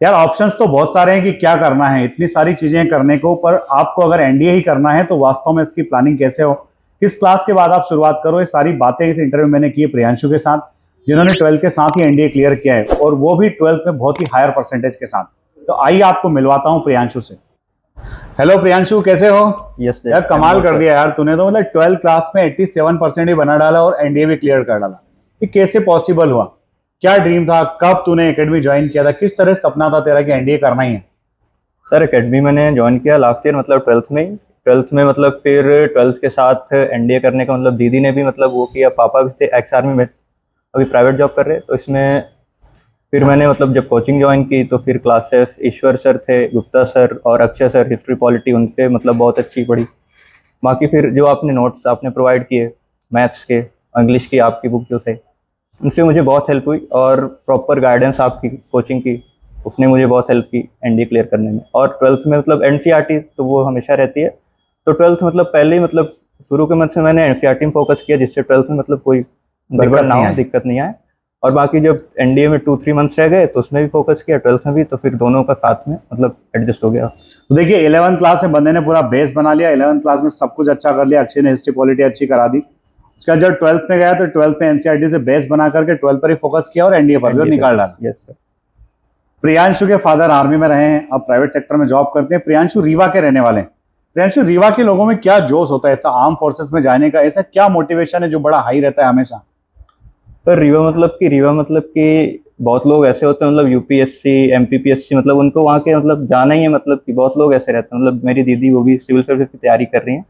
यार ऑप्शंस तो बहुत सारे हैं कि क्या करना है, इतनी सारी चीजें करने को, पर आपको अगर एनडीए ही करना है तो वास्तव में इसकी प्लानिंग कैसे हो, किस क्लास के बाद आप शुरुआत करो, ये सारी बातें इस इंटरव्यू में मैंने की है प्रियांशु के साथ, जिन्होंने 12th के साथ ही एनडीए क्लियर किया है और वो भी 12th में बहुत ही हायर परसेंटेज के साथ। तो आइए आपको मिलवाता हूँ प्रियांशु से। हेलो प्रियांशु, कैसे हो? यस यार कमाल कर दिया यार तूने तो, मतलब 12th क्लास में 87% ही बना डाला और एनडीए भी क्लियर कर डाला। ये कैसे पॉसिबल हुआ? क्या ड्रीम था? कब तूने एकेडमी ज्वाइन किया था? किस तरह सपना था तेरा कि एनडीए करना ही है? सर, एकेडमी मैंने ज्वाइन किया लास्ट ईयर, मतलब 12th में ही। 12th में मतलब फिर 12th के साथ एनडीए करने का मतलब दीदी ने भी मतलब वो किया। पापा भी थे एक्स आर्मी में, अभी प्राइवेट जॉब कर रहे, तो इसमें फिर मैंने मतलब जब कोचिंग ज्वाइन की तो फिर क्लासेस ईश्वर सर थे, गुप्ता सर और अक्षय सर हिस्ट्री पॉलिटी, उनसे मतलब बहुत अच्छी पढ़ी। बाकी फिर जो आपने नोट्स आपने प्रोवाइड किए मैथ्स के, इंग्लिश की आपकी बुक जो थे, उनसे मुझे बहुत हेल्प हुई। और प्रॉपर गाइडेंस आपकी कोचिंग की, उसने मुझे बहुत हेल्प की एनडीए क्लियर करने में। और 12th में मतलब एनसीईआरटी तो वो हमेशा रहती है, तो 12th मतलब पहले ही मतलब शुरू के मंथ से मैंने एनसीईआरटी में फोकस किया, जिससे 12th में मतलब कोई गड़बड़ ना हो, दिक्कत नहीं आए। और बाकी जब एनडीए में 2-3 मंथ्स रह गए तो उसमें भी फोकस किया, 12th में भी, तो फिर दोनों का साथ में मतलब एडजस्ट हो गया। तो देखिए 11th क्लास में बंदे ने पूरा बेस बना लिया, 11th क्लास में सब कुछ अच्छा कर लिया, अक्षय ने हिस्ट्री पॉलिटी अच्छी करा दी। उसके बाद जब 12th में गया तो 12th में एनसीईआरटी से बेस बना करके 12th पर ही फोकस किया और एनडीए पर भी निकाल डाला। Yes sir. प्रियांशु के फादर आर्मी में रहे हैं, अब प्राइवेट सेक्टर में जॉब करते हैं। प्रियांशु रीवा के रहने वाले हैं। प्रियांशु, रीवा के लोगों में क्या जोश होता है ऐसा आर्म फोर्सेस में जाने का? ऐसा क्या मोटिवेशन है जो बड़ा हाई रहता है हमेशा? सर, रीवा मतलब कि बहुत लोग ऐसे होते हैं, मतलब यूपीएससी एमपीपीएससी, मतलब उनको वहाँ के मतलब जाना ही है, मतलब कि बहुत लोग ऐसे रहते हैं। मतलब मेरी दीदी वो भी सिविल सर्विस की तैयारी कर रही हैं,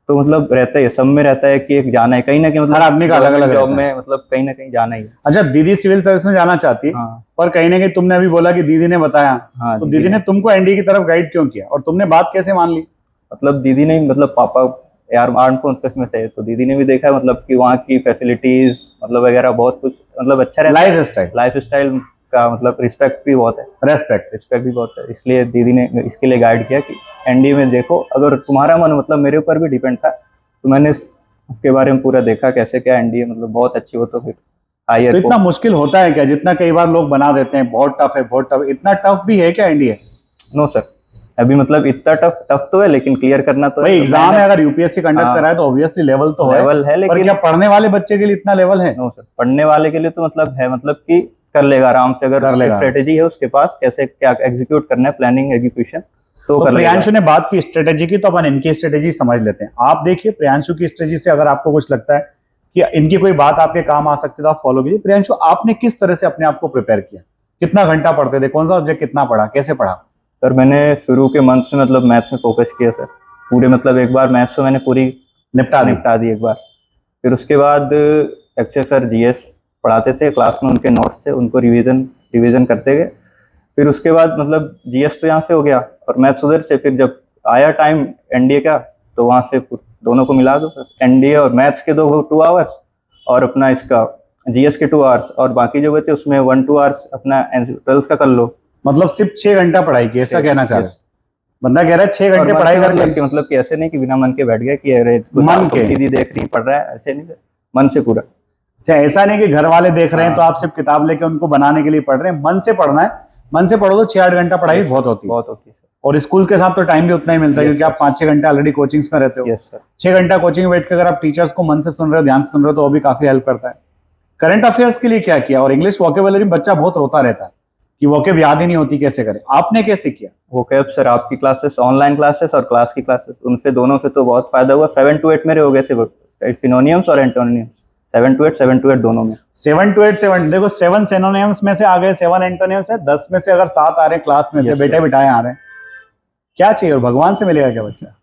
तो मतलब रहता है, सब में रहता है कि एक जाना है कहीं ना कहीं, मतलब हर आदमी का अलग अलग जॉब में मतलब कहीं ना कहीं जाना ही है। अच्छा, दीदी सिविल सर्विस में जाना चाहती है। हाँ पर कहीं ना कहीं तुमने अभी बोला कि दीदी ने बताया, हाँ, तो दीदी ने तुमको एनडीए की तरफ गाइड क्यों किया और तुमने बात कैसे मान ली? मतलब दीदी ने मतलब पापा यार आर्म फोर्सेस में थे, तो दीदी ने भी देखा मतलब कि वहाँ की फैसिलिटीज मतलब वगैरह बहुत कुछ मतलब अच्छा रहता है। लाइफ स्टाइल का मतलब रिस्पेक्ट भी बहुत है, रिस्पेक्ट भी बहुत है, इसलिए दीदी ने इसके लिए गाइड किया कि एनडीए में देखो, अगर तुम्हारा मन, मतलब मेरे ऊपर भी डिपेंड था, तो मैंने उसके बारे में पूरा देखा कैसे क्या एनडीए मतलब बहुत अच्छी हो, तो फिर हायर। तो इतना मुश्किल होता है क्या जितना कई बार लोग बना देते हैं? बहुत टफ है, बहुत टफ। इतना टफ भी है क्या एनडीए? नो सर, अभी मतलब इतना टफ तो है, लेकिन क्लियर करना तो भाई एग्जाम है, अगर यूपीएससी कंडक्ट कराए तो ऑब्वियसली लेवल तो लेवल है, लेकिन पर क्या पढ़ने वाले बच्चे के लिए इतना लेवल है? नो सर, पढ़ने वाले के लिए तो मतलब है, मतलब कि कर लेगा आराम से, अगर स्ट्रेटेजी है उसके पास कैसे क्या एग्जीक्यूट करना है, प्लानिंग एग्जीक्यूशन, तो कर लेगा। प्रियांशु ने बात की स्ट्रेटेजी की, तो अपन इनकी स्ट्रेटेजी समझ लेते हैं। आप देखिए प्रियांशु की स्ट्रेटेजी से अगर आपको कुछ लगता है कि इनकी कोई बात आपके काम आ सकती है तो आप फॉलो कीजिए। प्रियांशु, आपने किस तरह से अपने आप को प्रिपेयर किया? कितना घंटा पढ़ते थे? कौन सा सब्जेक्ट कितना पढ़ा? कैसे पढ़ा? सर, मैंने शुरू के मंथ से मतलब मैथ्स में फोकस किया सर, पूरे मतलब एक बार मैथ्स तो मैंने पूरी निपटा दी एक बार। फिर उसके बाद अक्षय सर जीएस पढ़ाते थे क्लास में, उनके नोट्स थे, उनको रिवीजन करते गए। फिर उसके बाद मतलब जीएस तो यहाँ से हो गया और मैथ्स उधर से। फिर जब आया टाइम एनडीए का, तो वहाँ से दोनों को मिला दो सर, एनडीए और मैथ्स के 2 आवर्स और अपना इसका जीएस के 2 आवर्स, और बाकी जो बचे उसमें 1-2 आवर्स अपना 12th का कर लो। मतलब सिर्फ 6 घंटा पढ़ाई की, ऐसा कहना चाह रहे हैं? बंदा कह रहा है 6 घंटे पढ़ाई करके, मतलब कि ऐसे नहीं कि बिना मन के बैठ गया कि अरे मन के दीदी देख रही पढ़ रहा है, ऐसे नहीं, मन से पूरा। अच्छा, ऐसा नहीं कि घर वाले देख रहे हैं तो आप सिर्फ किताब लेके उनको बनाने के लिए पढ़ रहे हैं, मन से पढ़ना है। मन से पढ़ो तो 6-8 घंटा पढ़ाई बहुत होती है। और स्कूल के साथ तो टाइम भी उतना ही मिलता है, क्योंकि आप 5-6 घंटे ऑलरेडी कोचिंग्स में रहते हो। 6 घंटा कोचिंग बैठ के अगर आप टीचर्स को मन से सुन रहे हो, ध्यान से सुन रहे हो, तो वो भी काफी हेल्प करता है। करंट अफेयर्स के लिए क्या किया? और इंग्लिश वोकेबुलरी में बच्चा बहुत रोता रहता है कि वोकेब याद ही नहीं होती, कैसे करे? आपने कैसे किया? वोकेब सर, आपकी क्लासेस, ऑनलाइन क्लासेस और क्लास की क्लासेस, उनसे दोनों से तो बहुत फायदा हुआ। 7 to 8 मेरे हो गए थे सिनोनियम्स और एंटोनियम्स, 7 to 8 दोनों में। 7 to 8 देखो, 7 सिनोनियम्स में से आ गए, 7 एंटोनियम्स है, 10 में से अगर 7 आ रहे हैं क्लास में से, बैठे बिठाए आ रहे हैं, क्या चाहिए? और भगवान से मिलेगा क्या बच्चा?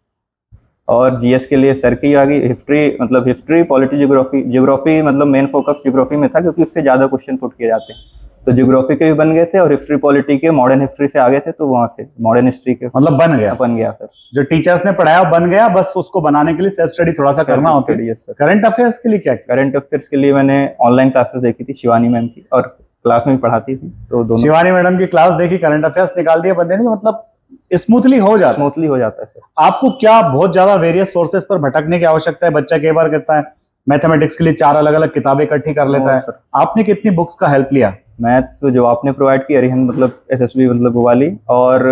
और जीएस के लिए सर की आ गई हिस्ट्री, मतलब हिस्ट्री पॉलिटी ज्योग्राफी मतलब मेन फोकस ज्योग्राफी में था, क्योंकि उससे ज्यादा क्वेश्चन पुट किए जाते हैं, तो ज्योग्राफी के भी बन गए थे और हिस्ट्री पॉलिटी के मॉडर्न हिस्ट्री से आ गए थे, तो वहां से मॉडर्न हिस्ट्री के मतलब बन गया सर। जो टीचर्स ने पढ़ाया बन गया, बस उसको बनाने के लिए सेल्फ स्टडी थोड़ा सा करना होता है। करंट अफेयर्स के लिए क्या? करंट अफेयर्स के लिए मैंने ऑनलाइन क्लासेस देखी थी शिवानी मैम की, और क्लास में भी पढ़ाती थी, तो दोनों शिवानी मैडम की क्लास देखी, करंट अफेयर्स निकाल दिए बंदे ने, मतलब स्मूथली हो जाता है सर। आपको क्या बहुत ज्यादा वेरियस सोर्सेस पर भटकने की आवश्यकता है? बच्चा कई बार कहता है मैथमेटिक्स के लिए 4 अलग अलग किताबें इकट्ठी कर लेता है, आपने कितनी बुक्स का हेल्प लिया? मैथ्स जो आपने प्रोवाइड की अरिहंत मतलब एसएसबी मतलब वो वाली, और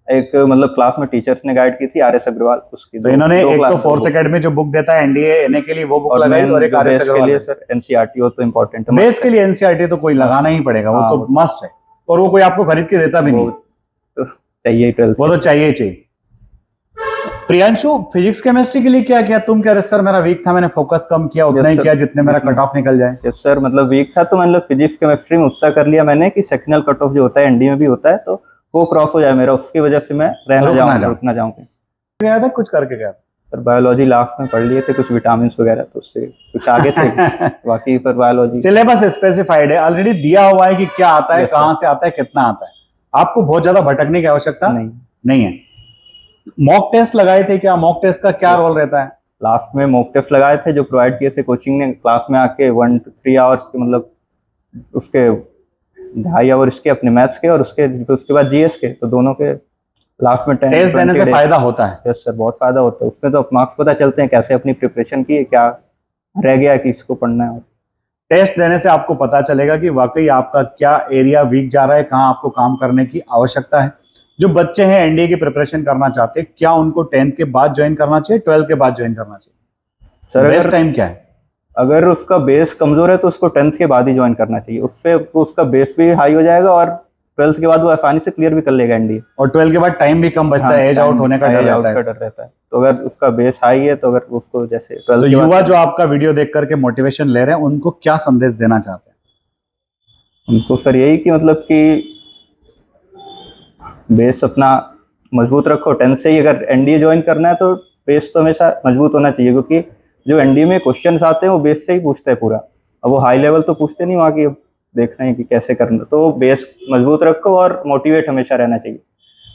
एक मतलब क्लास में टीचर्स ने गाइड की थी आर.एस. अग्रवाल, उसकी तो इन्होंने दो एक तो क्लास फोर्स एकेडमी जो बुक देता है एनडीए एनए के लिए वो बुक और लगाई मेन और एक जो आर एस बेस के अग्रवाल लिए सर एनसीईआरटी हो तो इम्पोर्टेंट है, बेस के लिए एनसीईआरटी तो कोई लगाना ही पड़ेगा, वो हाँ, तो वो मस्ट है, और वो कोई आपको खरीद के देता भी वो नहीं, तो चाहिए ही 12th वो तो चाहिए ही चाहिए। प्रियांशु, फिजिक्स केमिस्ट्री के लिए क्या किया? तुम कह रहे सर मेरा वीक था, मैंने फोकस कम किया, उतना ही सर, किया जितने मेरा कट ऑफ निकल जाए। यस सर, मतलब वीक था तो मतलब फिजिक्स केमिस्ट्री में उतना कर लिया मैंने कि सेक्शनल कट ऑफ जो होता है एनडी में भी होता है तो वो क्रॉस हो जाए मेरा, उसकी वजह से मैं रुक ना जाऊं। गया था कुछ करके गया सर बायोलॉजी लास्ट में पढ़ लिए थे कुछ विटामिन वगैरह, तो उससे कुछ आगे थे बाकी पर बायोलॉजी सिलेबस स्पेसिफाइड है, ऑलरेडी दिया हुआ है कि क्या आता है, कहां से आता है, कितना आता है, आपको बहुत ज्यादा भटकने की आवश्यकता नहीं है। मॉक टेस्ट लगाए थे क्या? मॉक टेस्ट का क्या रोल रहता है? लास्ट में मॉक टेस्ट लगाए थे जो प्रोवाइड किए थे कोचिंग ने, क्लास में आके 1 to 3 आवर्स के, मतलब उसके 2.5 आवर इसके अपने मैथ्स के और उसके बाद जीएस के, तो दोनों के लास्ट में 10 टेस्ट देने से फायदा होता है। यस सर, बहुत फायदा होता है, उसमें तो मार्क्स पता चलते हैं कैसे अपनी प्रिपरेशन की, क्या रह गया कि इसको पढ़ना है। टेस्ट देने से आपको पता चलेगा कि वाकई आपका क्या एरिया वीक जा रहा है, कहाँ आपको काम करने की आवश्यकता है। जो बच्चे हैं एनडीए की प्रिपरेशन करना चाहते हैं, क्या उनको 10th के बाद ज्वाइन करना चाहिए, 12th के बाद ज्वाइन करना चाहिए? सर बेस्ट टाइम क्या है? अगर उसका बेस कमजोर है तो उसको 10th के बाद ही ज्वाइन करना चाहिए, उससे उसका बेस भी हाई हो जाएगा और 12th के बाद वो आसानी से क्लियर भी कर लेगा एनडीए। और 12th के बाद टाइम भी कम बचता है, एज आउट होने का डर रहता है। तो अगर उसका बेस हाई है तो अगर उसको जैसे 12th तो के युवा बाद जो आपका वीडियो देख करके मोटिवेशन ले रहे हैं उनको क्या संदेश देना चाहते हैं? उनको सर यही कि मतलब कि बेस अपना मजबूत रखो, 10th से ही अगर एनडीए ज्वाइन करना है तो बेस तो हमेशा मजबूत होना चाहिए, क्योंकि जो एनडीए में क्वेश्चंस आते हैं वो बेस से ही पूछते हैं पूरा, अब वो हाई लेवल तो पूछते नहीं, वहाँ की देखना है कि कैसे करना, तो बेस मजबूत रखो और मोटिवेट हमेशा रहना चाहिए,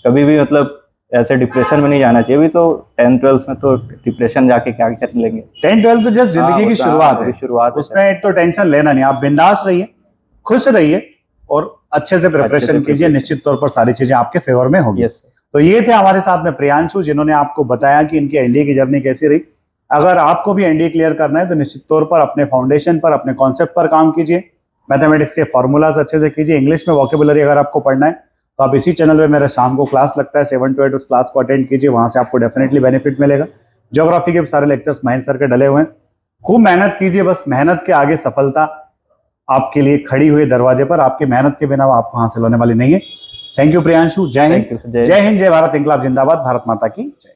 कभी भी मतलब ऐसे डिप्रेशन में नहीं जाना चाहिए। अभी तो 10th-12th में तो डिप्रेशन जाके क्या कर लेंगे, 10th-12th तो जस्ट जिंदगी की शुरुआत है, उसमें तो टेंशन लेना नहीं, आप बिंदास रहिए, खुश रहिए और अच्छे से प्रिपरेशन कीजिए, निश्चित तौर पर सारी चीजें आपके फेवर में होगी। तो ये थे हमारे साथ में प्रियांशु, जिन्होंने आपको बताया कि इनकी एनडीए की जर्नी कैसी रही। अगर आपको भी एनडीए क्लियर करना है तो निश्चित तौर पर अपने फाउंडेशन पर, अपने कॉन्सेप्ट पर काम कीजिए, मैथमेटिक्स के फॉर्मूलाज अच्छे से कीजिए, इंग्लिश में वोकेबुलरी अगर आपको पढ़ना है तो आप इसी चैनल पे मेरा शाम को क्लास लगता है 7 to 8, उस क्लास को अटेंड कीजिए, वहां से आपको डेफिनेटली बेनिफिट मिलेगा। ज्योग्राफी के सारे लेक्चर्स महेंद्र सर के डले हुए हैं, खूब मेहनत कीजिए, बस मेहनत के आगे सफलता आपके लिए खड़ी हुई दरवाजे पर, आपकी मेहनत के बिना वो आपको हासिल होने वाली नहीं है। थैंक यू प्रियांशु, जय हिंद, जय हिंद, जय भारत, इंकलाब जिंदाबाद, भारत माता की जय।